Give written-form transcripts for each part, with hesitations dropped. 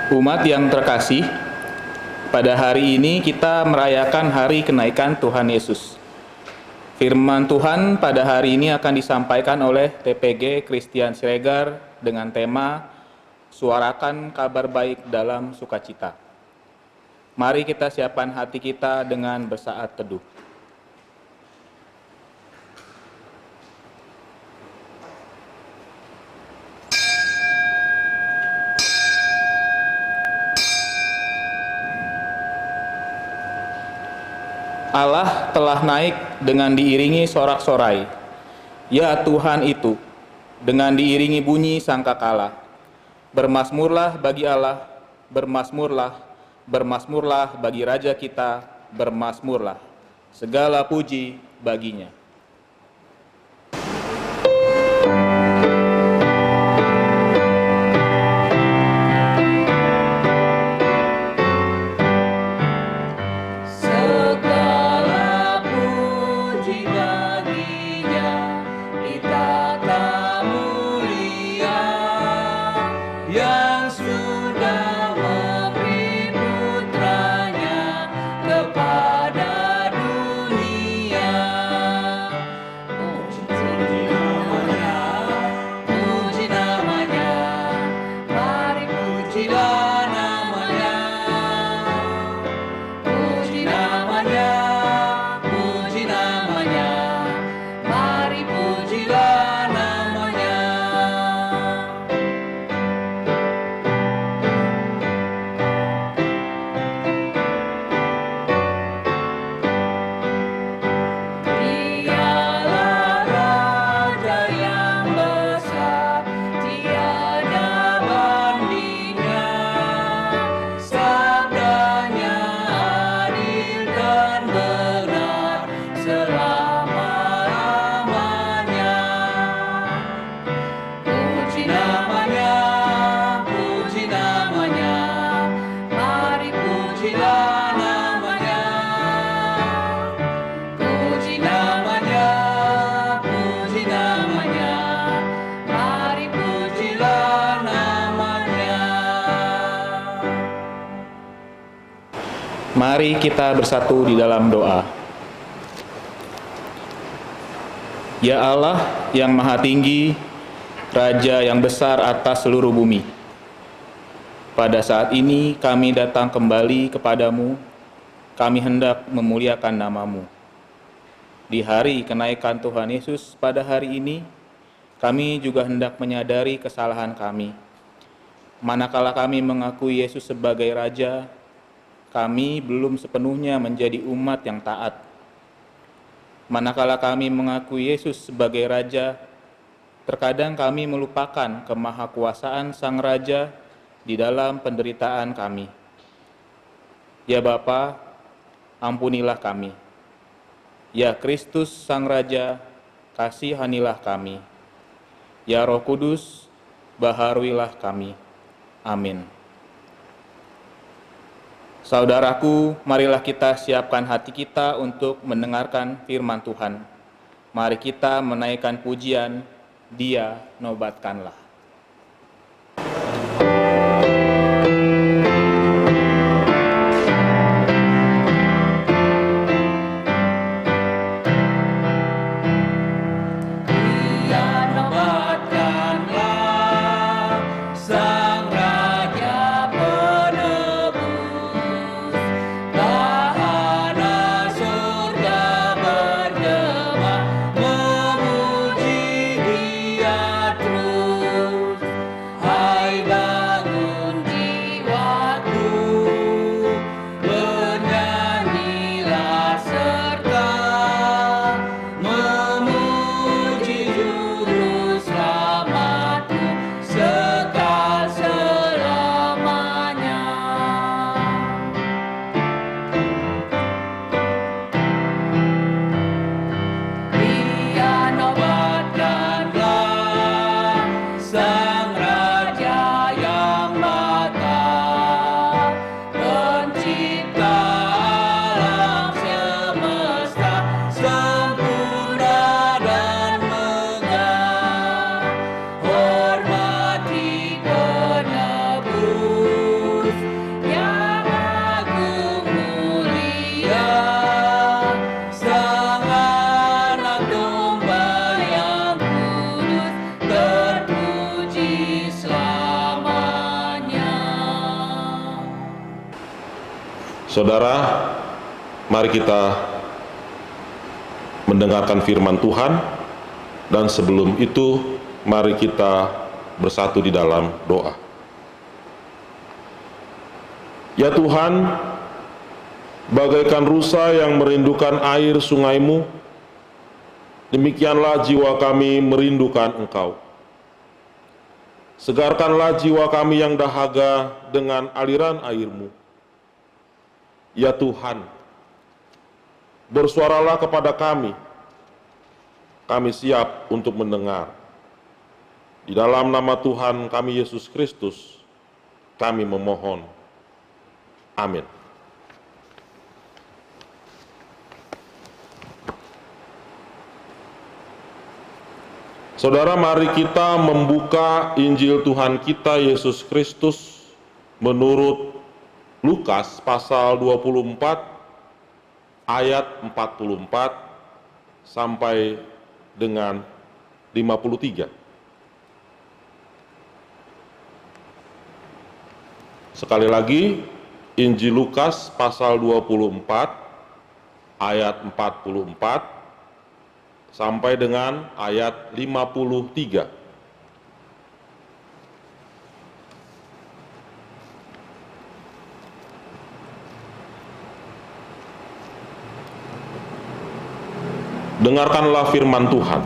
Umat yang terkasih, pada hari ini kita merayakan hari kenaikan Tuhan Yesus. Firman Tuhan pada hari ini akan disampaikan oleh TPG Christian Siregar dengan tema Suarakan Kabar Baik dalam Sukacita. Mari kita siapkan hati kita dengan bersaat teduh. Allah telah naik dengan diiringi sorak-sorai. Ya Tuhan itu, dengan diiringi bunyi sangkakala. Bermasmurlah bagi Allah, bermasmurlah, bermasmurlah bagi Raja kita, bermasmurlah. Segala puji baginya. Mari kita bersatu di dalam doa. Ya Allah yang maha tinggi, Raja yang besar atas seluruh bumi. Pada saat ini kami datang kembali kepadamu, kami hendak memuliakan nama-Mu. Di hari kenaikan Tuhan Yesus pada hari ini, kami juga hendak menyadari kesalahan kami. Manakala kami mengakui Yesus sebagai Raja, kami belum sepenuhnya menjadi umat yang taat. Manakala kami mengakui Yesus sebagai Raja, terkadang kami melupakan kemahakuasaan Sang Raja di dalam penderitaan kami. Ya Bapa, ampunilah kami. Ya Kristus Sang Raja, kasihanilah kami. Ya Roh Kudus, baharuilah kami. Amin. Saudaraku, marilah kita siapkan hati kita untuk mendengarkan firman Tuhan. Mari kita menaikkan pujian, Dia nobatkanlah. Saudara, mari kita mendengarkan firman Tuhan, dan sebelum itu mari kita bersatu di dalam doa. Ya Tuhan, bagaikan rusa yang merindukan air sungai-Mu, demikianlah jiwa kami merindukan Engkau. Segarkanlah jiwa kami yang dahaga dengan aliran air-Mu. Ya Tuhan, bersuaralah kepada kami siap untuk mendengar. Di dalam nama Tuhan kami Yesus Kristus, kami memohon. Amin. Saudara, mari kita membuka Injil Tuhan kita Yesus Kristus menurut Lukas pasal 24 ayat 44 sampai dengan 53. Sekali lagi, Injil Lukas pasal 24 ayat 44 sampai dengan ayat 53. Dengarkanlah firman Tuhan.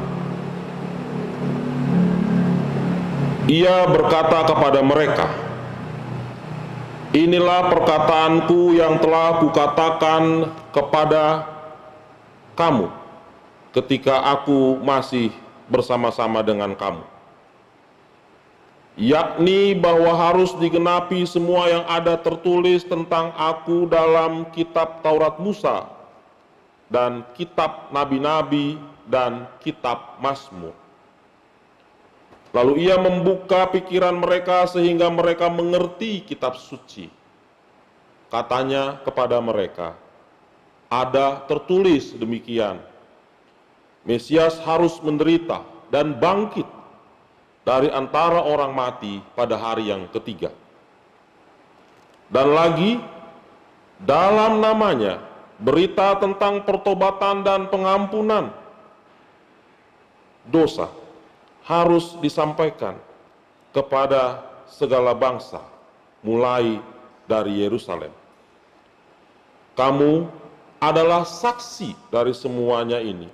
Ia berkata kepada mereka, "Inilah perkataanku yang telah kukatakan kepada kamu ketika aku masih bersama-sama dengan kamu, yakni bahwa harus digenapi semua yang ada tertulis tentang aku dalam kitab Taurat Musa dan kitab nabi-nabi dan kitab Mazmur." Lalu ia membuka pikiran mereka sehingga mereka mengerti kitab suci. Katanya kepada mereka, "Ada tertulis demikian, Mesias harus menderita dan bangkit dari antara orang mati pada hari yang ketiga. Dan lagi, dalam namanya berita tentang pertobatan dan pengampunan dosa harus disampaikan kepada segala bangsa, mulai dari Yerusalem. Kamu adalah saksi dari semuanya ini.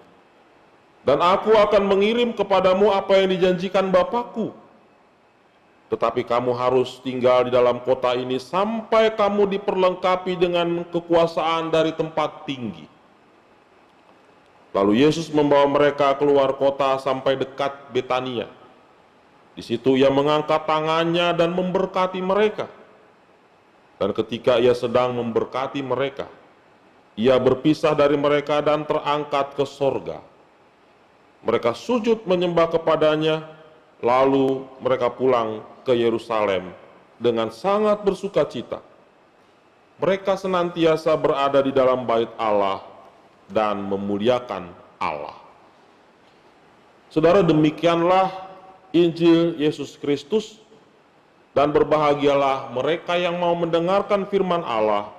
Dan aku akan mengirim kepadamu apa yang dijanjikan Bapakku. Tetapi kamu harus tinggal di dalam kota ini sampai kamu diperlengkapi dengan kekuasaan dari tempat tinggi." Lalu Yesus membawa mereka keluar kota sampai dekat Betania. Di situ ia mengangkat tangannya dan memberkati mereka. Dan ketika ia sedang memberkati mereka, ia berpisah dari mereka dan terangkat ke sorga. Mereka sujud menyembah kepadanya, lalu mereka pulang ke Yerusalem dengan sangat bersukacita. Mereka senantiasa berada di dalam bait Allah dan memuliakan Allah. Saudara, demikianlah Injil Yesus Kristus, dan berbahagialah mereka yang mau mendengarkan firman Allah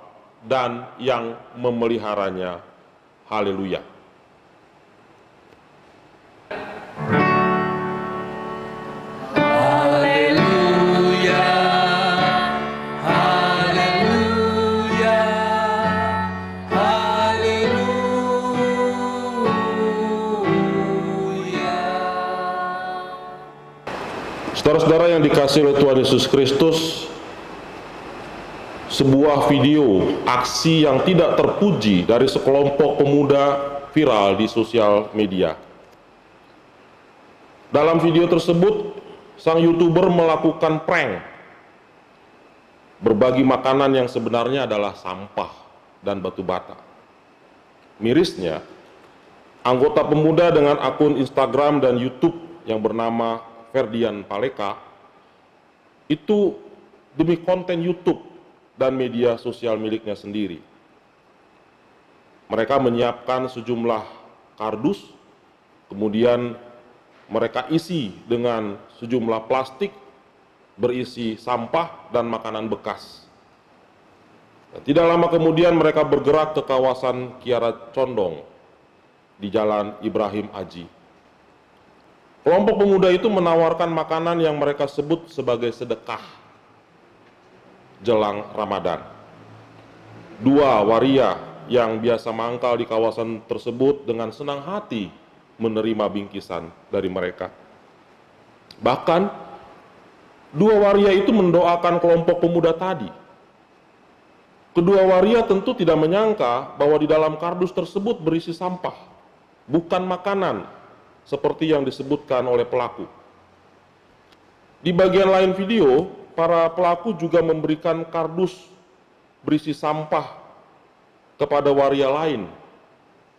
dan yang memeliharanya. Haleluya. Saudara-saudara yang dikasihi oleh Tuhan Yesus Kristus, sebuah video aksi yang tidak terpuji dari sekelompok pemuda viral di sosial media. Dalam video tersebut, sang YouTuber melakukan prank, berbagi makanan yang sebenarnya adalah sampah dan batu bata. Mirisnya, anggota pemuda dengan akun Instagram dan YouTube yang bernama Ferdian Paleka itu demi konten YouTube dan media sosial miliknya sendiri. Mereka menyiapkan sejumlah kardus, kemudian mereka isi dengan sejumlah plastik berisi sampah dan makanan bekas. Dan tidak lama kemudian mereka bergerak ke kawasan Kiara Condong di Jalan Ibrahim Aji. Kelompok pemuda itu menawarkan makanan yang mereka sebut sebagai sedekah jelang Ramadan. Dua waria yang biasa mangkal di kawasan tersebut dengan senang hati menerima bingkisan dari mereka. Bahkan, dua waria itu mendoakan kelompok pemuda tadi. Kedua waria tentu tidak menyangka bahwa di dalam kardus tersebut berisi sampah, bukan makanan, seperti yang disebutkan oleh pelaku. Di bagian lain video, para pelaku juga memberikan kardus berisi sampah kepada waria lain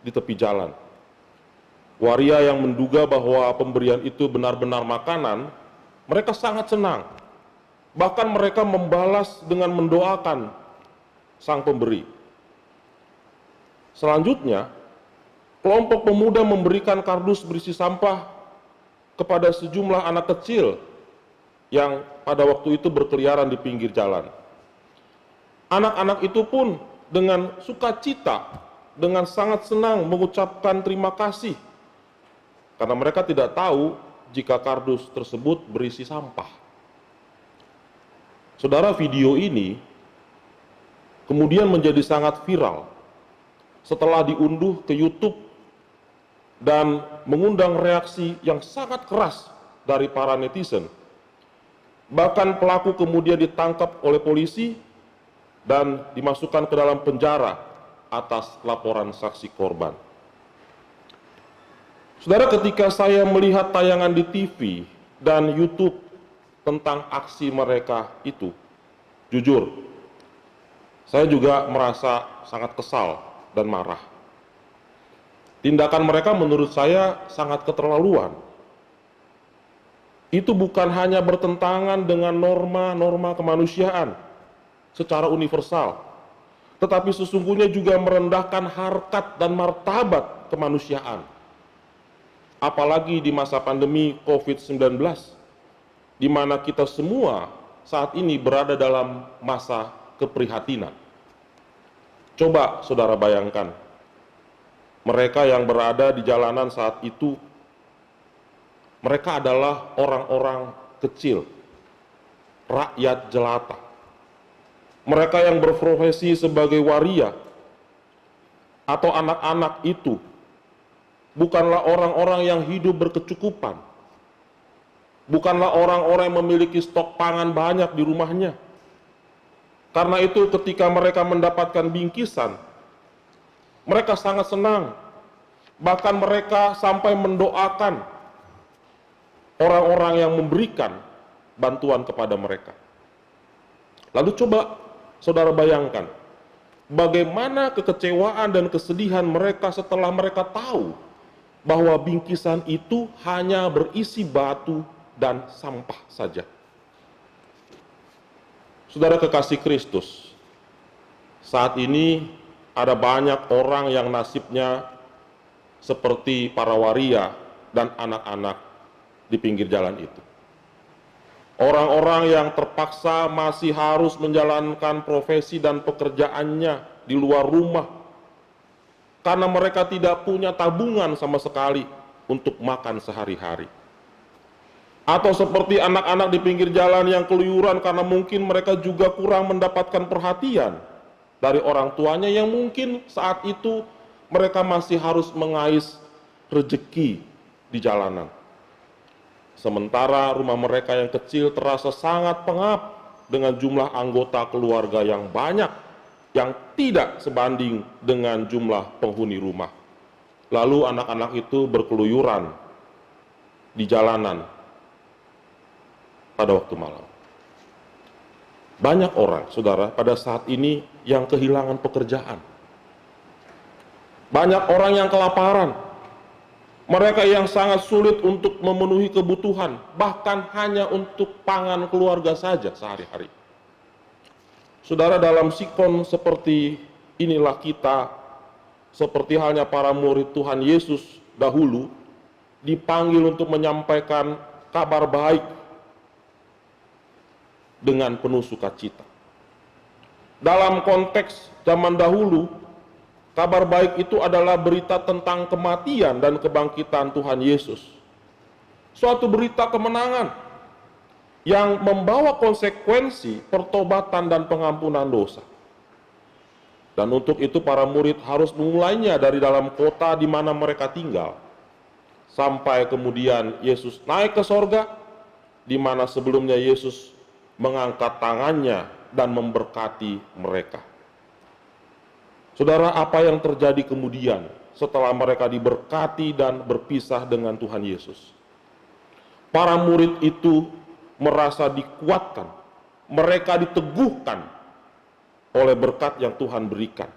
di tepi jalan. Waria yang menduga bahwa pemberian itu benar-benar makanan, mereka sangat senang. Bahkan mereka membalas dengan mendoakan sang pemberi. Selanjutnya, kelompok pemuda memberikan kardus berisi sampah kepada sejumlah anak kecil yang pada waktu itu berkeliaran di pinggir jalan. Anak-anak itu pun dengan sukacita, dengan sangat senang mengucapkan terima kasih, karena mereka tidak tahu jika kardus tersebut berisi sampah. Saudara, video ini kemudian menjadi sangat viral setelah diunduh ke YouTube dan mengundang reaksi yang sangat keras dari para netizen. Bahkan pelaku kemudian ditangkap oleh polisi dan dimasukkan ke dalam penjara atas laporan saksi korban. Saudara, ketika saya melihat tayangan di TV dan YouTube tentang aksi mereka itu, jujur, saya juga merasa sangat kesal dan marah. Tindakan mereka menurut saya sangat keterlaluan. Itu bukan hanya bertentangan dengan norma-norma kemanusiaan secara universal, tetapi sesungguhnya juga merendahkan harkat dan martabat kemanusiaan. Apalagi di masa pandemi COVID-19, di mana kita semua saat ini berada dalam masa keprihatinan. Coba saudara bayangkan, mereka yang berada di jalanan saat itu, mereka adalah orang-orang kecil, rakyat jelata. Mereka yang berprofesi sebagai waria atau anak-anak itu bukanlah orang-orang yang hidup berkecukupan, bukanlah orang-orang yang memiliki stok pangan banyak di rumahnya. Karena itu ketika mereka mendapatkan bingkisan, mereka sangat senang. Bahkan mereka sampai mendoakan orang-orang yang memberikan bantuan kepada mereka. Lalu coba saudara bayangkan, bagaimana kekecewaan dan kesedihan mereka setelah mereka tahu bahwa bingkisan itu hanya berisi batu dan sampah saja. Saudara kekasih Kristus, saat ini ada banyak orang yang nasibnya seperti para waria dan anak-anak di pinggir jalan itu. Orang-orang yang terpaksa masih harus menjalankan profesi dan pekerjaannya di luar rumah karena mereka tidak punya tabungan sama sekali untuk makan sehari-hari. Atau seperti anak-anak di pinggir jalan yang keluyuran karena mungkin mereka juga kurang mendapatkan perhatian dari orang tuanya yang mungkin saat itu mereka masih harus mengais rezeki di jalanan. Sementara rumah mereka yang kecil terasa sangat pengap dengan jumlah anggota keluarga yang banyak yang tidak sebanding dengan jumlah penghuni rumah. Lalu anak-anak itu berkeluyuran di jalanan pada waktu malam. Banyak orang, saudara, pada saat ini yang kehilangan pekerjaan. Banyak orang yang kelaparan. Mereka yang sangat sulit untuk memenuhi kebutuhan, bahkan hanya untuk pangan keluarga saja sehari-hari. Saudara, dalam sikon seperti inilah kita, seperti halnya para murid Tuhan Yesus dahulu, dipanggil untuk menyampaikan kabar baik dengan penuh sukacita. Dalam konteks zaman dahulu, kabar baik itu adalah berita tentang kematian dan kebangkitan Tuhan Yesus. Suatu berita kemenangan yang membawa konsekuensi pertobatan dan pengampunan dosa. Dan untuk itu para murid harus memulainya dari dalam kota di mana mereka tinggal. Sampai kemudian Yesus naik ke sorga, di mana sebelumnya Yesus mengangkat tangannya dan memberkati mereka. Saudara, apa yang terjadi kemudian setelah mereka diberkati dan berpisah dengan Tuhan Yesus? Para murid itu merasa dikuatkan, mereka diteguhkan oleh berkat yang Tuhan berikan.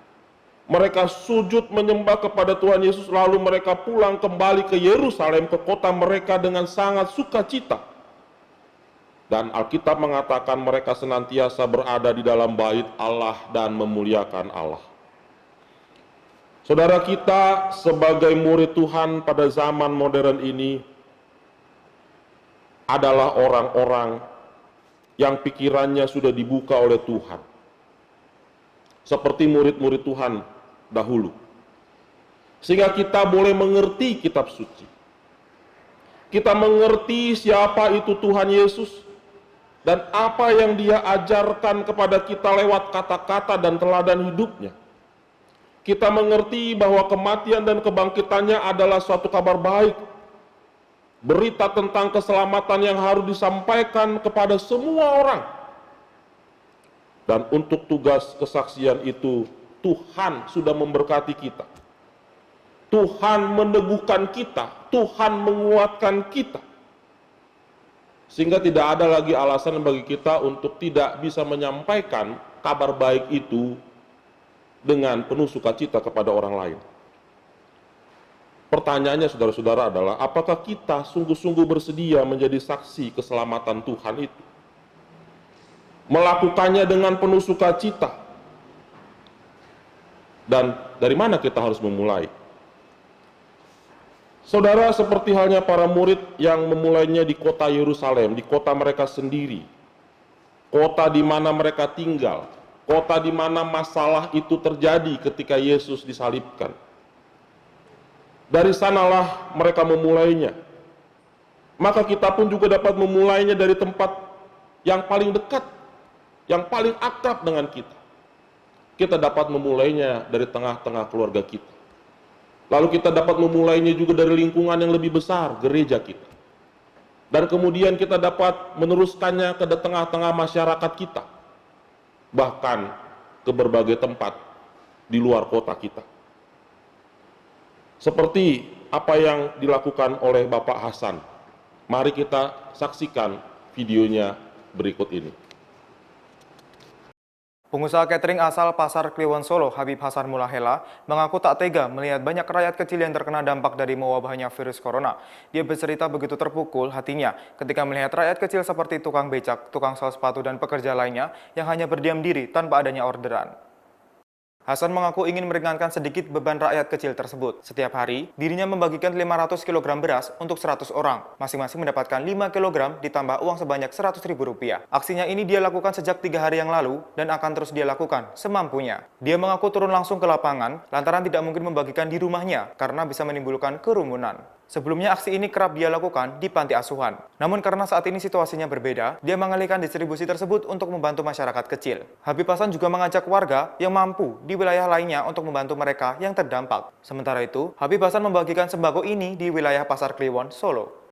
Mereka sujud menyembah kepada Tuhan Yesus, lalu mereka pulang kembali ke Yerusalem, ke kota mereka dengan sangat sukacita. Dan Alkitab mengatakan mereka senantiasa berada di dalam bait Allah dan memuliakan Allah. Saudara, kita sebagai murid Tuhan pada zaman modern ini adalah orang-orang yang pikirannya sudah dibuka oleh Tuhan. Seperti murid-murid Tuhan dahulu. Sehingga kita boleh mengerti kitab suci. Kita mengerti siapa itu Tuhan Yesus dan apa yang Dia ajarkan kepada kita lewat kata-kata dan teladan hidupnya. Kita mengerti bahwa kematian dan kebangkitannya adalah suatu kabar baik. Berita tentang keselamatan yang harus disampaikan kepada semua orang. Dan untuk tugas kesaksian itu, Tuhan sudah memberkati kita. Tuhan meneguhkan kita, Tuhan menguatkan kita. Sehingga tidak ada lagi alasan bagi kita untuk tidak bisa menyampaikan kabar baik itu dengan penuh sukacita kepada orang lain. Pertanyaannya saudara-saudara adalah, apakah kita sungguh-sungguh bersedia menjadi saksi keselamatan Tuhan itu? Melakukannya dengan penuh sukacita. Dan dari mana kita harus memulai? Saudara, seperti halnya para murid yang memulainya di kota Yerusalem, di kota mereka sendiri, kota di mana mereka tinggal, kota di mana masalah itu terjadi ketika Yesus disalibkan. Dari sanalah mereka memulainya. Maka kita pun juga dapat memulainya dari tempat yang paling dekat, yang paling akrab dengan kita. Kita dapat memulainya dari tengah-tengah keluarga kita. Lalu kita dapat memulainya juga dari lingkungan yang lebih besar, gereja kita. Dan kemudian kita dapat meneruskannya ke tengah-tengah masyarakat kita. Bahkan ke berbagai tempat di luar kota kita. Seperti apa yang dilakukan oleh Bapak Hasan. Mari kita saksikan videonya berikut ini. Pengusaha catering asal Pasar Kliwon Solo, Habib Hasan Mulahela, mengaku tak tega melihat banyak rakyat kecil yang terkena dampak dari mewabahnya virus corona. Dia bercerita begitu terpukul hatinya ketika melihat rakyat kecil seperti tukang becak, tukang sol sepatu, dan pekerja lainnya yang hanya berdiam diri tanpa adanya orderan. Hasan mengaku ingin meringankan sedikit beban rakyat kecil tersebut. Setiap hari, dirinya membagikan 500 kg beras untuk 100 orang. Masing-masing mendapatkan 5 kg ditambah uang sebanyak Rp100.000. Aksinya ini dia lakukan sejak 3 hari yang lalu dan akan terus dia lakukan semampunya. Dia mengaku turun langsung ke lapangan lantaran tidak mungkin membagikan di rumahnya karena bisa menimbulkan kerumunan. Sebelumnya aksi ini kerap dia lakukan di panti asuhan. Namun karena saat ini situasinya berbeda, dia mengalihkan distribusi tersebut untuk membantu masyarakat kecil. Habib Hasan juga mengajak warga yang mampu di wilayah lainnya untuk membantu mereka yang terdampak. Sementara itu, Habib Hasan membagikan sembako ini di wilayah Pasar Kliwon, Solo.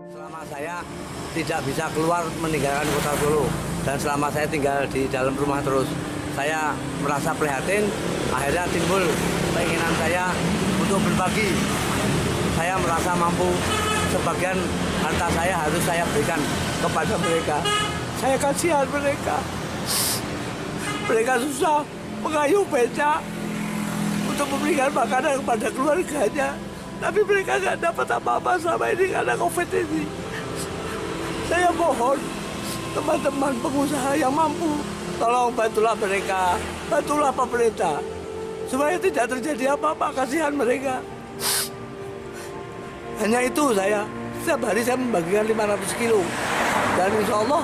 Selama saya tidak bisa keluar meninggalkan kota Solo dan selama saya tinggal di dalam rumah terus, saya merasa prihatin. Akhirnya timbul keinginan saya untuk berbagi. Saya merasa mampu, sebagian harta saya harus saya berikan kepada mereka. Saya kasihan mereka. Mereka susah mengayuh becak. untuk memberikan makanan kepada keluarganya. Tapi mereka nggak dapat apa-apa selama ini karena COVID ini. Saya mohon teman-teman pengusaha yang mampu, tolong bantulah mereka, bantulah pemerintah, supaya tidak terjadi apa-apa, kasihan mereka. Hanya itu saya, setiap hari saya membagikan 500 kilo. Dan insya Allah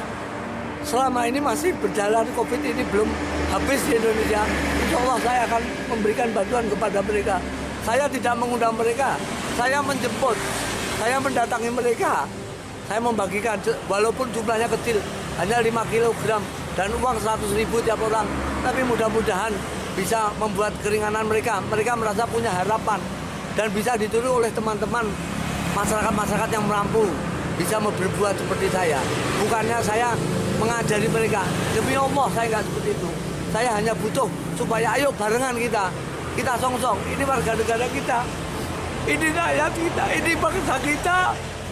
selama ini masih berjalan, COVID ini belum habis di Indonesia. Insya Allah saya akan memberikan bantuan kepada mereka. Saya tidak mengundang mereka, saya menjemput, saya mendatangi mereka. Saya membagikan, walaupun jumlahnya kecil, hanya 5 kilogram dan uang 100.000 tiap orang. Tapi mudah-mudahan bisa membuat keringanan mereka. Mereka merasa punya harapan dan bisa ditiru oleh teman-teman masyarakat-masyarakat yang mampu bisa berbuat seperti saya. Bukannya saya mengajari mereka. Demi Allah saya nggak seperti itu. Saya hanya butuh supaya ayo barengan kita song-song. Ini warga negara kita, ini rakyat kita, ini bangsa kita.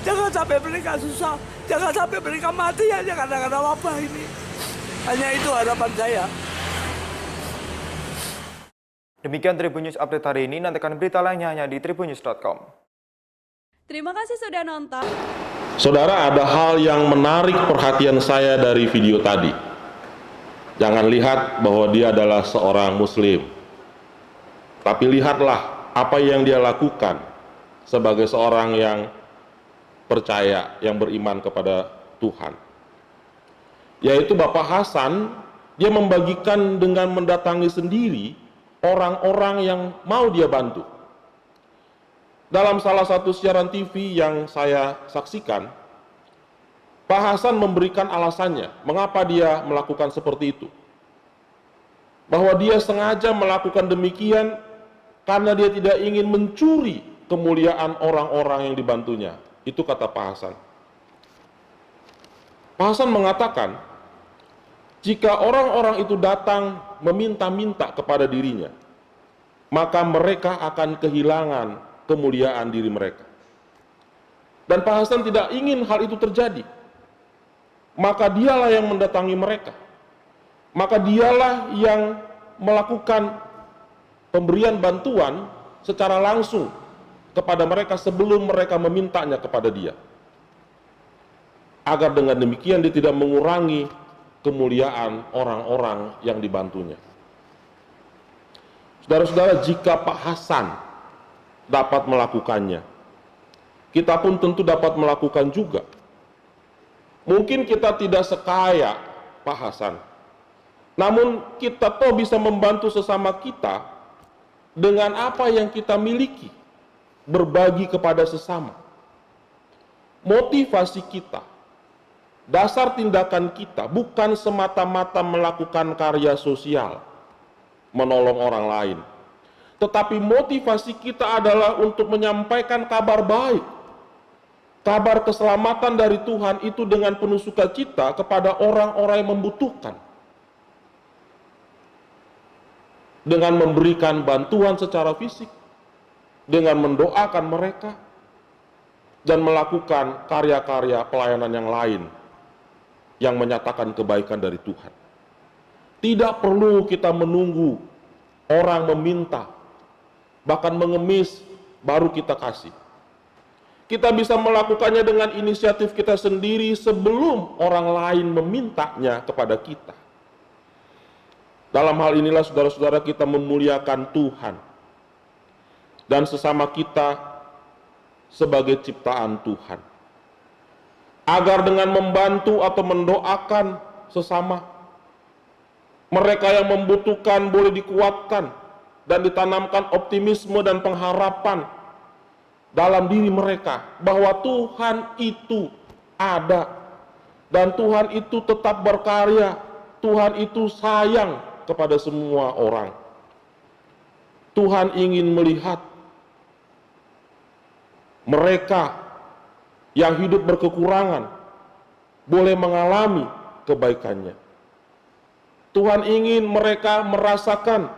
Jangan sampai mereka susah, jangan sampai mereka mati hanya karena wabah ini. Hanya itu harapan saya. Demikian Tribun News Update hari ini. Nantikan berita lainnya hanya di tribunnews.com. Terima kasih sudah nonton. Saudara, ada hal yang menarik perhatian saya dari video tadi. Jangan lihat bahwa dia adalah seorang muslim, tapi lihatlah apa yang dia lakukan sebagai seorang yang percaya, yang beriman kepada Tuhan. Yaitu Bapak Hasan, dia membagikan dengan mendatangi sendiri orang-orang yang mau dia bantu. Dalam salah satu siaran TV yang saya saksikan, Pak Hasan memberikan alasannya mengapa dia melakukan seperti itu. Bahwa dia sengaja melakukan demikian karena dia tidak ingin mencuri kemuliaan orang-orang yang dibantunya. Itu kata Pak Hasan. Pak Hasan mengatakan, jika orang-orang itu datang meminta-minta kepada dirinya, maka mereka akan kehilangan kemuliaan diri mereka. Dan Pak Hasan tidak ingin hal itu terjadi. Maka dialah yang mendatangi mereka. Maka dialah yang melakukan pemberian bantuan secara langsung kepada mereka sebelum mereka memintanya kepada dia. Agar dengan demikian dia tidak mengurangi kemuliaan orang-orang yang dibantunya. Saudara-saudara, jika Pak Hasan dapat melakukannya, kita pun tentu dapat melakukan juga. Mungkin kita tidak sekaya Pak Hasan, namun kita toh bisa membantu sesama kita dengan apa yang kita miliki, berbagi kepada sesama. Motivasi kita, dasar tindakan kita bukan semata-mata melakukan karya sosial, menolong orang lain. Tetapi motivasi kita adalah untuk menyampaikan kabar baik, kabar keselamatan dari Tuhan itu dengan penuh sukacita kepada orang-orang yang membutuhkan. Dengan memberikan bantuan secara fisik, dengan mendoakan mereka, dan melakukan karya-karya pelayanan yang lain yang menyatakan kebaikan dari Tuhan. Tidak perlu kita menunggu orang meminta, bahkan mengemis, baru kita kasih. Kita bisa melakukannya dengan inisiatif kita sendiri sebelum orang lain memintanya kepada kita. Dalam hal inilah saudara-saudara kita memuliakan Tuhan dan sesama kita sebagai ciptaan Tuhan. Agar dengan membantu atau mendoakan sesama, mereka yang membutuhkan boleh dikuatkan dan ditanamkan optimisme dan pengharapan dalam diri mereka bahwa Tuhan itu ada dan Tuhan itu tetap berkarya, Tuhan itu sayang kepada semua orang. Tuhan ingin melihat mereka yang hidup berkekurangan boleh mengalami kebaikannya. Tuhan ingin mereka merasakan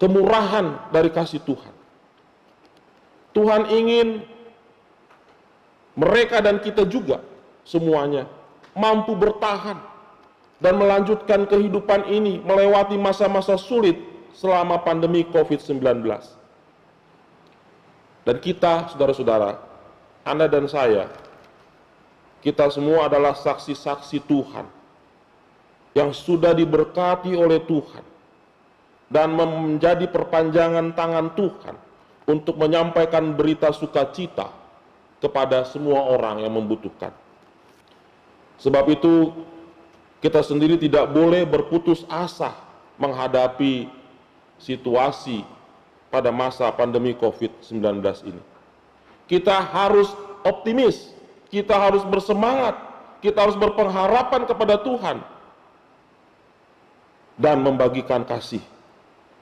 kemurahan dari kasih Tuhan. Tuhan ingin mereka dan kita juga semuanya mampu bertahan dan melanjutkan kehidupan ini melewati masa-masa sulit selama pandemi COVID-19. Dan kita, saudara-saudara, Anda dan saya, kita semua adalah saksi-saksi Tuhan yang sudah diberkati oleh Tuhan dan menjadi perpanjangan tangan Tuhan untuk menyampaikan berita sukacita kepada semua orang yang membutuhkan. Sebab itu, kita sendiri tidak boleh berputus asa menghadapi situasi pada masa pandemi COVID-19 ini. Kita harus optimis, kita harus bersemangat, kita harus berpengharapan kepada Tuhan dan membagikan kasih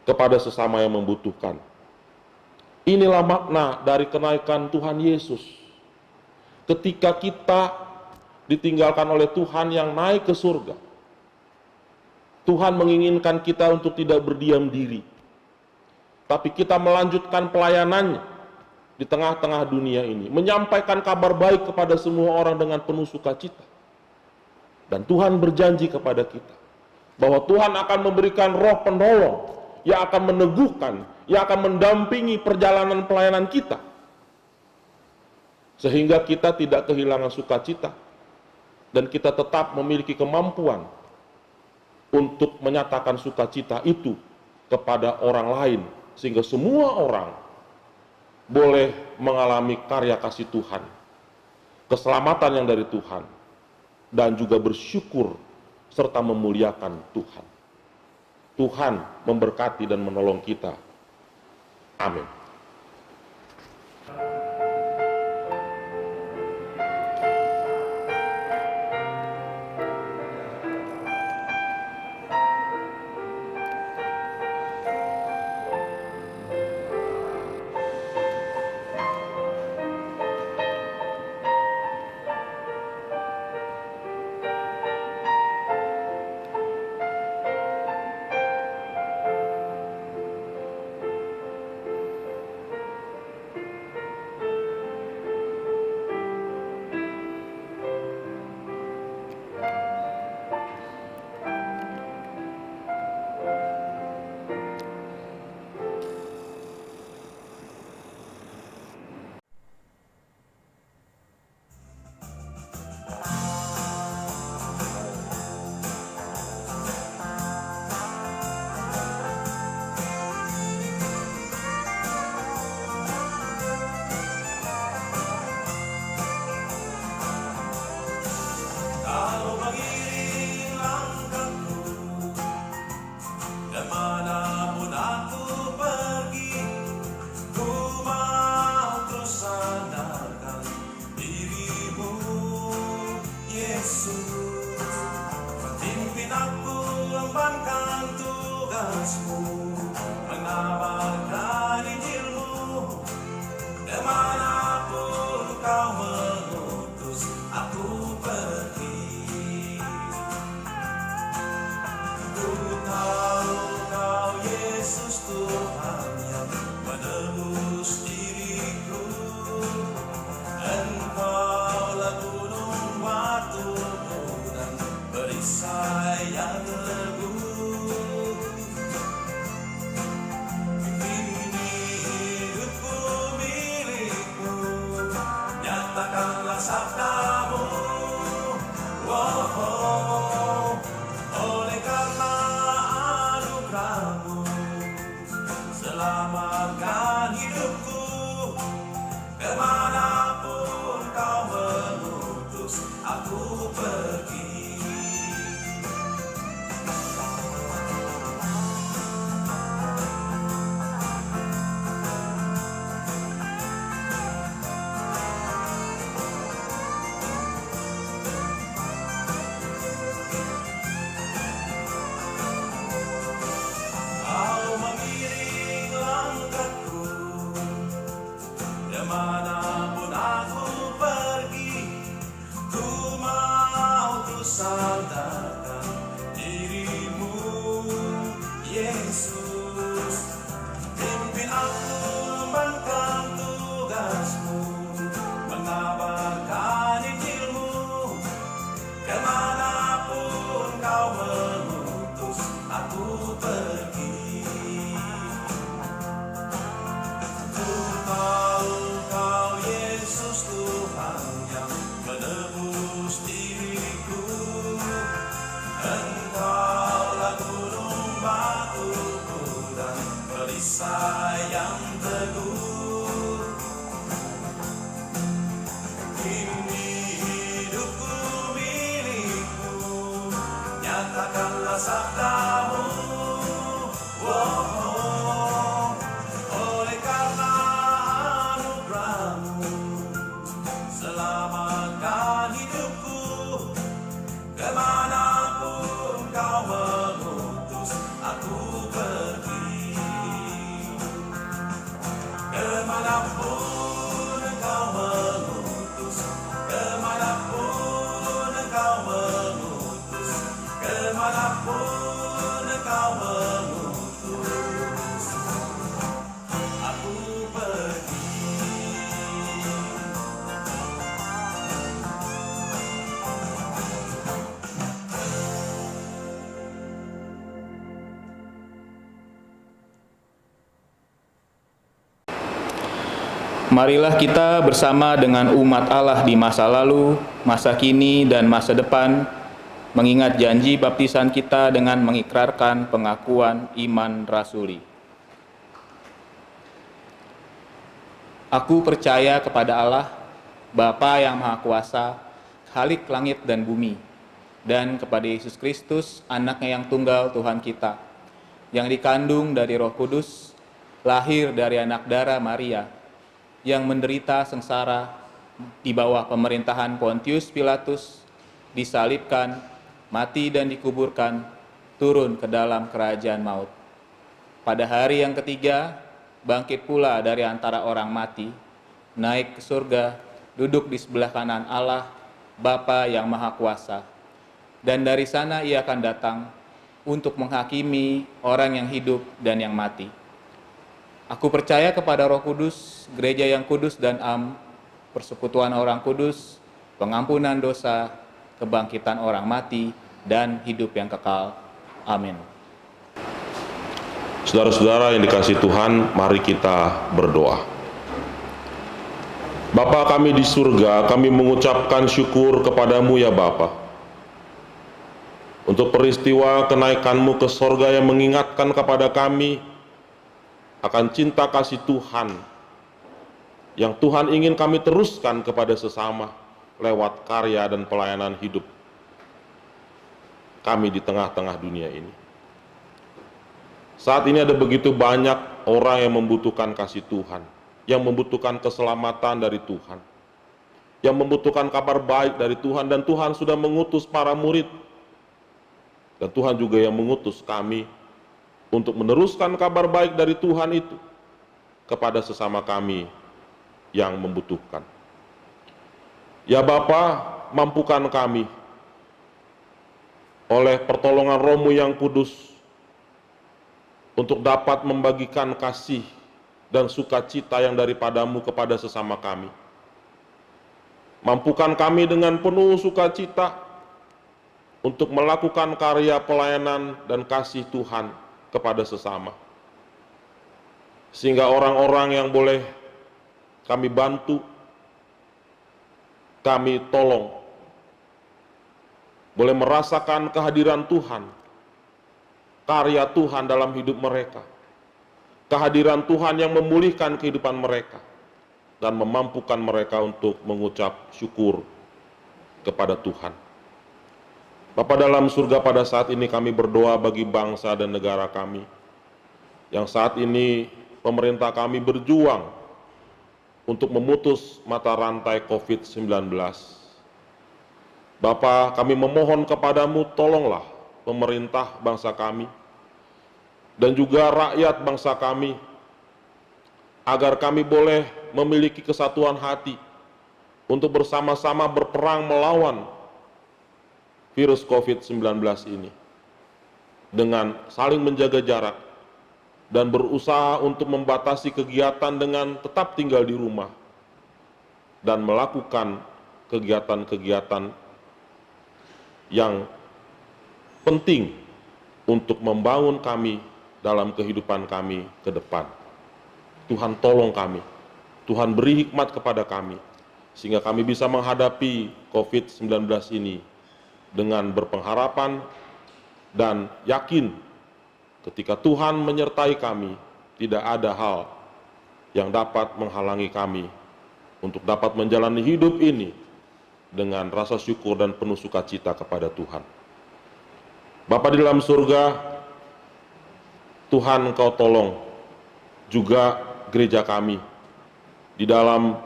kepada sesama yang membutuhkan. Inilah makna dari kenaikan Tuhan Yesus. Ketika kita ditinggalkan oleh Tuhan yang naik ke surga, Tuhan menginginkan kita untuk tidak berdiam diri, tapi kita melanjutkan pelayanannya di tengah-tengah dunia ini, menyampaikan kabar baik kepada semua orang dengan penuh sukacita. Dan Tuhan berjanji kepada kita bahwa Tuhan akan memberikan roh penolong yang akan meneguhkan, yang akan mendampingi perjalanan pelayanan kita, sehingga kita tidak kehilangan sukacita dan kita tetap memiliki kemampuan untuk menyatakan sukacita itu kepada orang lain, sehingga semua orang boleh mengalami karya kasih Tuhan, keselamatan yang dari Tuhan, dan juga bersyukur serta memuliakan Tuhan. Tuhan memberkati dan menolong kita. Amin. Marilah kita bersama dengan umat Allah di masa lalu, masa kini, dan masa depan, mengingat janji baptisan kita dengan mengikrarkan pengakuan iman rasuli. Aku percaya kepada Allah, Bapa yang Maha Kuasa, Khalik langit dan bumi, dan kepada Yesus Kristus, Anaknya yang tunggal Tuhan kita, yang dikandung dari Roh Kudus, lahir dari anak darah Maria, yang menderita sengsara di bawah pemerintahan Pontius Pilatus, disalibkan, mati dan dikuburkan, turun ke dalam kerajaan maut. Pada hari yang ketiga, bangkit pula dari antara orang mati, naik ke surga, duduk di sebelah kanan Allah, Bapa yang Maha Kuasa. Dan dari sana ia akan datang untuk menghakimi orang yang hidup dan yang mati. Aku percaya kepada Roh Kudus, gereja yang kudus dan persekutuan orang kudus, pengampunan dosa, kebangkitan orang mati, dan hidup yang kekal. Amin. Saudara-saudara yang dikasihi Tuhan, mari kita berdoa. Bapa kami di surga, kami mengucapkan syukur kepadamu ya Bapa, untuk peristiwa kenaikanmu ke sorga yang mengingatkan kepada kami akan cinta kasih Tuhan yang Tuhan ingin kami teruskan kepada sesama lewat karya dan pelayanan hidup kami di tengah-tengah dunia ini. Saat ini ada begitu banyak orang yang membutuhkan kasih Tuhan, yang membutuhkan keselamatan dari Tuhan, yang membutuhkan kabar baik dari Tuhan, dan Tuhan sudah mengutus para murid, dan Tuhan juga yang mengutus kami untuk meneruskan kabar baik dari Tuhan itu kepada sesama kami yang membutuhkan. Ya Bapa, mampukan kami oleh pertolongan Roh-Mu yang kudus untuk dapat membagikan kasih dan sukacita yang daripadamu kepada sesama kami. Mampukan kami dengan penuh sukacita untuk melakukan karya pelayanan dan kasih Tuhan kepada sesama, sehingga orang-orang yang boleh kami bantu, kami tolong, boleh merasakan kehadiran Tuhan, karya Tuhan dalam hidup mereka, kehadiran Tuhan yang memulihkan kehidupan mereka, dan memampukan mereka untuk mengucap syukur kepada Tuhan. Bapa dalam surga, pada saat ini kami berdoa bagi bangsa dan negara kami, yang saat ini pemerintah kami berjuang untuk memutus mata rantai COVID-19. Bapa, kami memohon kepadamu, tolonglah pemerintah bangsa kami, dan juga rakyat bangsa kami, agar kami boleh memiliki kesatuan hati untuk bersama-sama berperang melawan virus COVID-19 ini, dengan saling menjaga jarak dan berusaha untuk membatasi kegiatan dengan tetap tinggal di rumah dan melakukan kegiatan-kegiatan yang penting untuk membangun kami dalam kehidupan kami ke depan. Tuhan tolong kami, Tuhan beri hikmat kepada kami, sehingga kami bisa menghadapi COVID-19 ini dengan berpengharapan dan yakin ketika Tuhan menyertai kami, tidak ada hal yang dapat menghalangi kami untuk dapat menjalani hidup ini dengan rasa syukur dan penuh sukacita kepada Tuhan. Bapa di dalam surga, Tuhan Engkau tolong juga gereja kami di dalam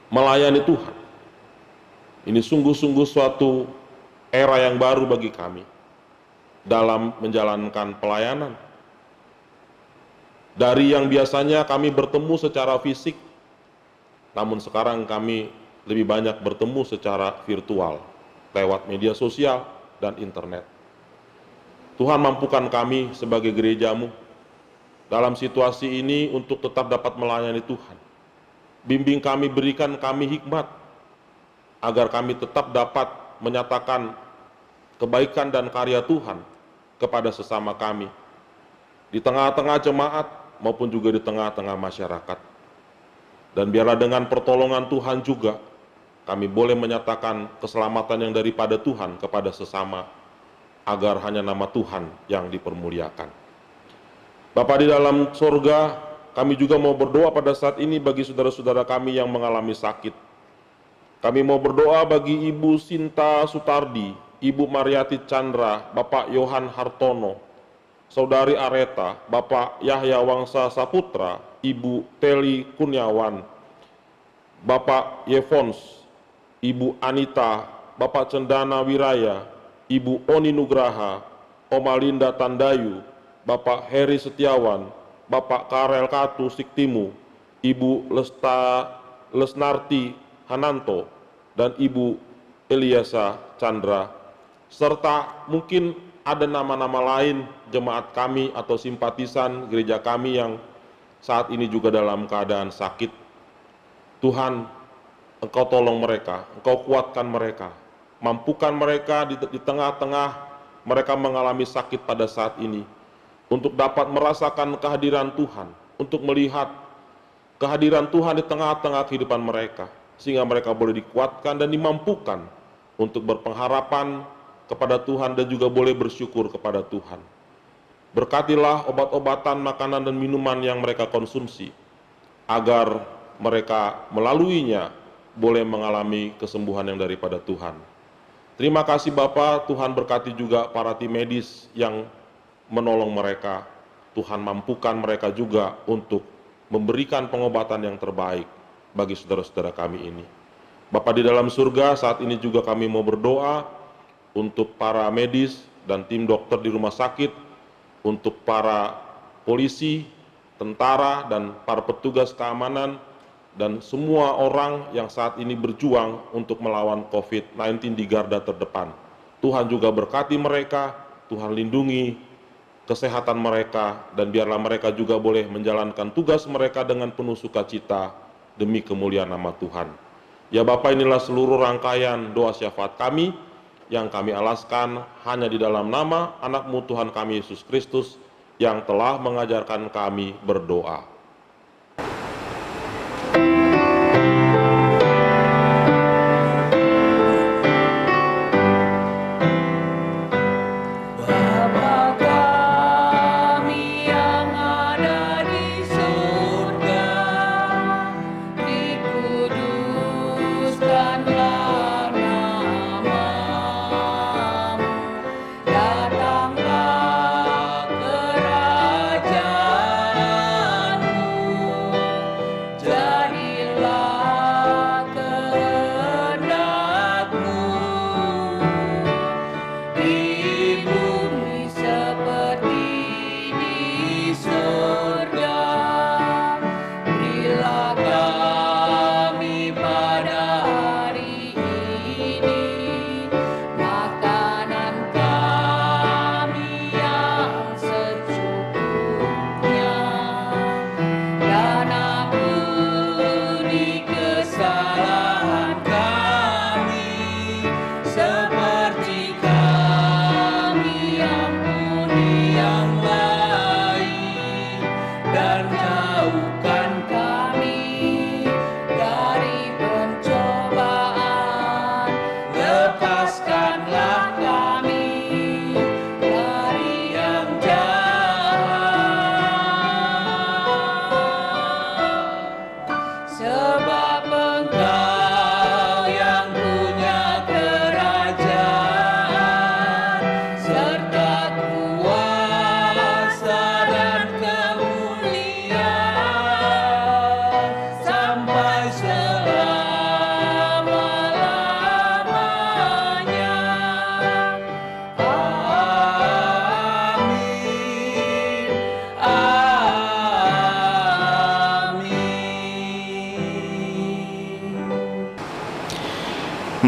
melayani Tuhan. Ini sungguh-sungguh suatu era yang baru bagi kami dalam menjalankan pelayanan. Dari yang biasanya kami bertemu secara fisik, namun sekarang kami lebih banyak bertemu secara virtual, lewat media sosial dan internet. Tuhan mampukan kami sebagai gereja-Mu dalam situasi ini untuk tetap dapat melayani Tuhan. Bimbing kami, berikan kami hikmat, agar kami tetap dapat menyatakan kebaikan dan karya Tuhan kepada sesama kami, di tengah-tengah jemaat maupun juga di tengah-tengah masyarakat. Dan biarlah dengan pertolongan Tuhan juga, kami boleh menyatakan keselamatan yang daripada Tuhan kepada sesama, agar hanya nama Tuhan yang dipermuliakan. Bapa di dalam surga, kami juga mau berdoa pada saat ini bagi saudara-saudara kami yang mengalami sakit. Kami mau berdoa bagi Ibu Sinta Sutardi, Ibu Mariati Chandra, Bapak Yohan Hartono, Saudari Areta, Bapak Yahya Wangsa Saputra, Ibu Teli Kurniawan, Bapak Yevons, Ibu Anita, Bapak Cendana Wiraya, Ibu Oni Nugraha, Oma Linda Tandayu, Bapak Heri Setiawan, Bapak Karel Katu Siktimu, Ibu Lesnarti Hananto, dan Ibu Eliasa Chandra, serta mungkin ada nama-nama lain jemaat kami atau simpatisan gereja kami yang saat ini juga dalam keadaan sakit. Tuhan, Engkau tolong mereka, Engkau kuatkan mereka, mampukan mereka di tengah-tengah mereka mengalami sakit pada saat ini, untuk dapat merasakan kehadiran Tuhan, untuk melihat kehadiran Tuhan di tengah-tengah kehidupan mereka, sehingga mereka boleh dikuatkan dan dimampukan untuk berpengharapan kepada Tuhan dan juga boleh bersyukur kepada Tuhan. Berkatilah obat-obatan, makanan dan minuman yang mereka konsumsi, agar mereka melaluinya boleh mengalami kesembuhan yang daripada Tuhan. Terima kasih Bapa, Tuhan berkati juga para tim medis yang menolong mereka. Tuhan mampukan mereka juga untuk memberikan pengobatan yang terbaik bagi saudara-saudara kami ini. Bapa di dalam surga, saat ini juga kami mau berdoa untuk para medis dan tim dokter di rumah sakit, untuk para polisi, tentara, dan para petugas keamanan, dan semua orang yang saat ini berjuang untuk melawan COVID-19 di garda terdepan. Tuhan juga berkati mereka, Tuhan lindungi kesehatan mereka, dan biarlah mereka juga boleh menjalankan tugas mereka dengan penuh sukacita demi kemuliaan nama Tuhan. Ya Bapa, inilah seluruh rangkaian doa syafaat kami yang kami alaskan hanya di dalam nama anak-Mu Tuhan kami Yesus Kristus yang telah mengajarkan kami berdoa. Datanglah kerajaan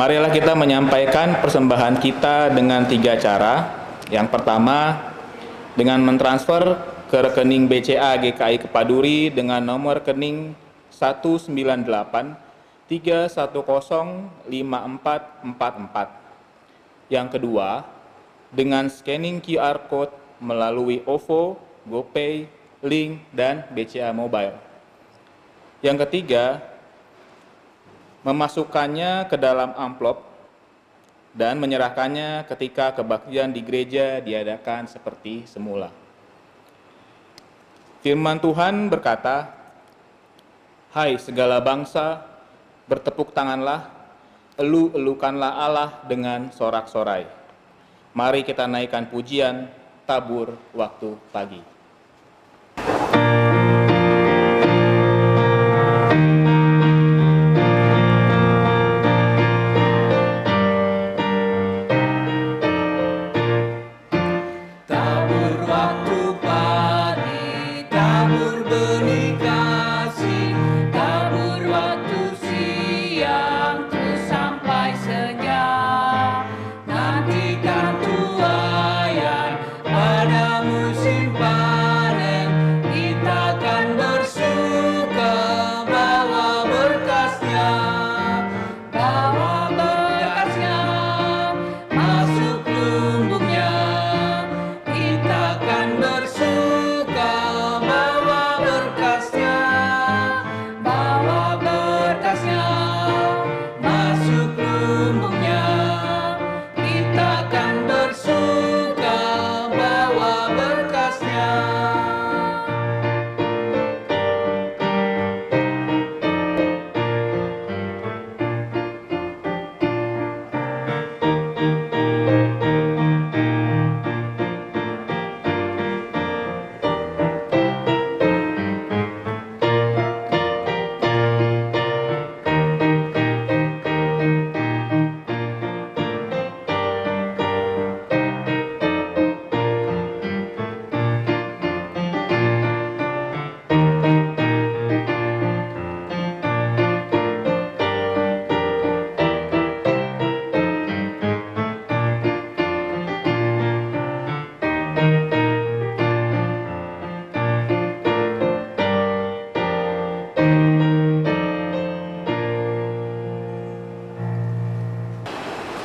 Marilah kita menyampaikan persembahan kita dengan 3 cara. Yang pertama, dengan mentransfer ke rekening BCA GKI Kepaduri dengan nomor rekening 19831105444. Yang kedua, dengan scanning QR Code melalui OVO, GoPay, Link, dan BCA Mobile. Yang ketiga, memasukkannya ke dalam amplop dan menyerahkannya ketika kebaktian di gereja diadakan seperti semula. Firman Tuhan berkata, "Hai segala bangsa, bertepuk tanganlah, elu-elukanlah Allah dengan sorak-sorai. Mari kita naikkan pujian tabur waktu pagi."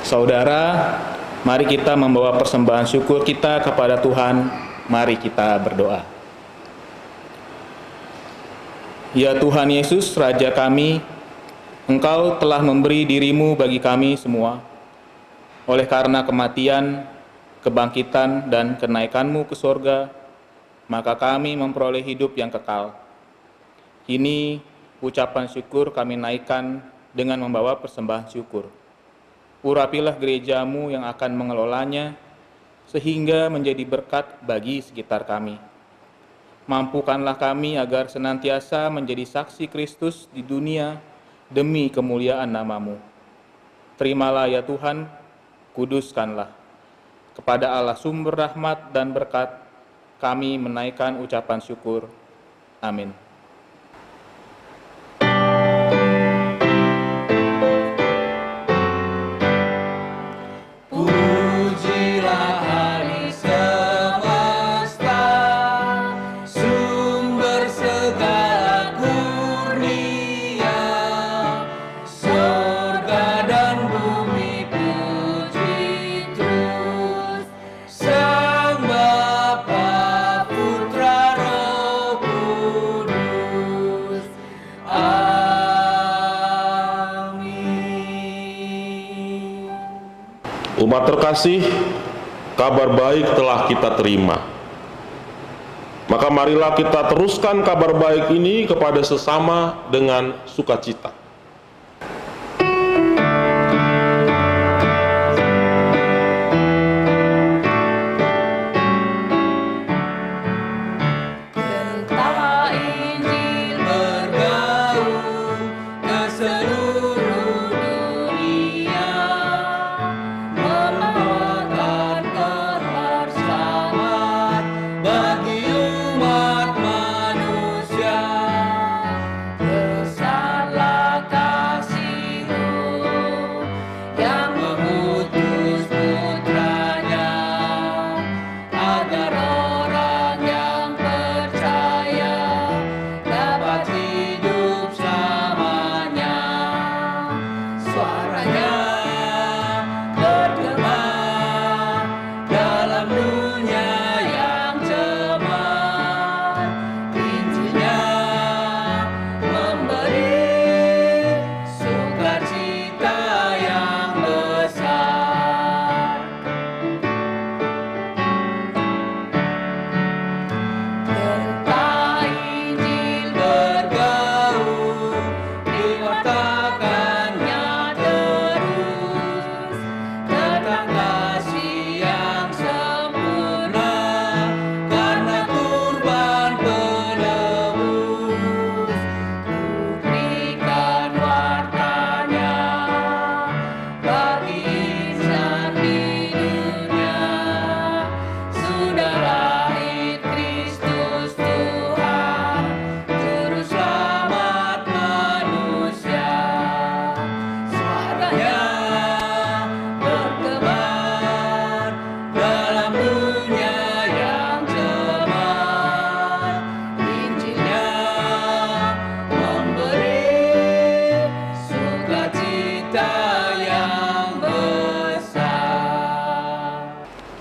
Saudara, mari kita membawa persembahan syukur kita kepada Tuhan. Mari kita berdoa. Ya Tuhan Yesus, Raja kami, Engkau telah memberi diri-Mu bagi kami semua. Oleh karena kematian, kebangkitan, dan kenaikan-Mu ke surga, maka kami memperoleh hidup yang kekal. Kini, ucapan syukur kami naikkan dengan membawa persembahan syukur. Urapilah gereja-Mu yang akan mengelolanya, sehingga menjadi berkat bagi sekitar kami. Mampukanlah kami agar senantiasa menjadi saksi Kristus di dunia demi kemuliaan nama-Mu. Terimalah ya Tuhan, kuduskanlah. Kepada Allah sumber rahmat dan berkat, kami menaikkan ucapan syukur. Amin. Umat terkasih, kabar baik telah kita terima. Maka marilah kita teruskan kabar baik ini kepada sesama dengan sukacita. Bagi umat manusia, besarlah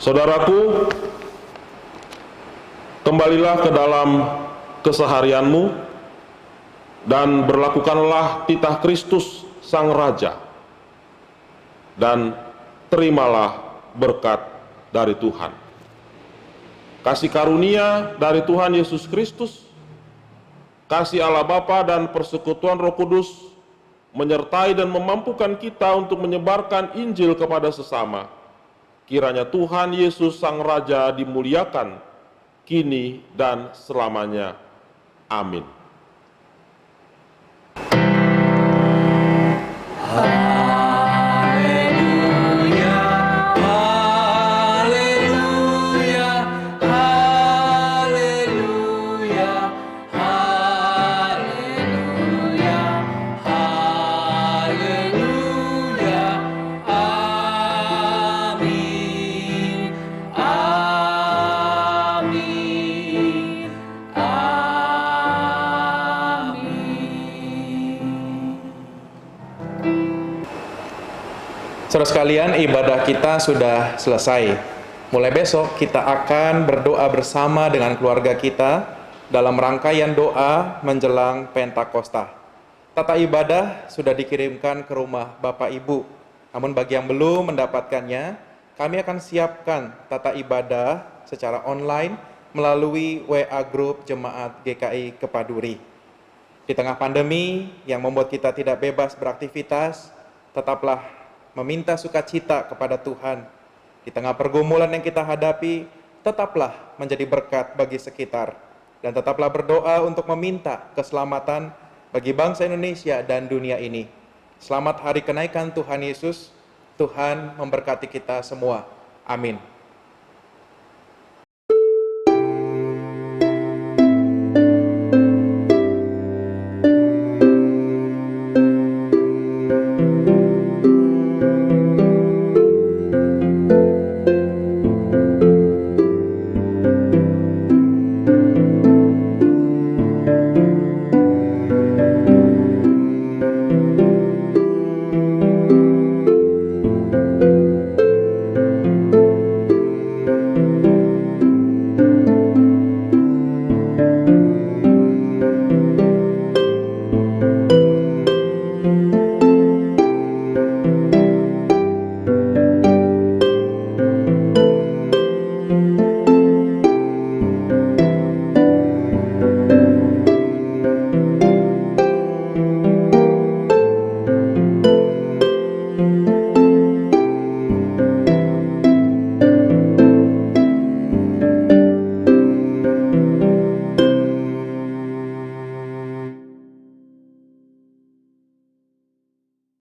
Saudaraku, kembalilah ke dalam keseharianmu dan berlakukanlah titah Kristus Sang Raja, dan terimalah berkat dari Tuhan. Kasih karunia dari Tuhan Yesus Kristus, kasih Allah Bapa dan persekutuan Roh Kudus menyertai dan memampukan kita untuk menyebarkan Injil kepada sesama. Kiranya Tuhan Yesus Sang Raja dimuliakan kini dan selamanya. Amin. Saudara sekalian, ibadah kita sudah selesai. Mulai besok kita akan berdoa bersama dengan keluarga kita dalam rangkaian doa menjelang Pentakosta. Tata ibadah sudah dikirimkan ke rumah Bapak Ibu. Namun bagi yang belum mendapatkannya, kami akan siapkan tata ibadah secara online melalui WA Group Jemaat GKI Kepaduri. Di tengah pandemi yang membuat kita tidak bebas beraktivitas, tetaplah meminta sukacita kepada Tuhan. Di tengah pergumulan yang kita hadapi, tetaplah menjadi berkat bagi sekitar. Dan tetaplah berdoa untuk meminta keselamatan bagi bangsa Indonesia dan dunia ini. Selamat hari kenaikan Tuhan Yesus. Tuhan memberkati kita semua. Amin.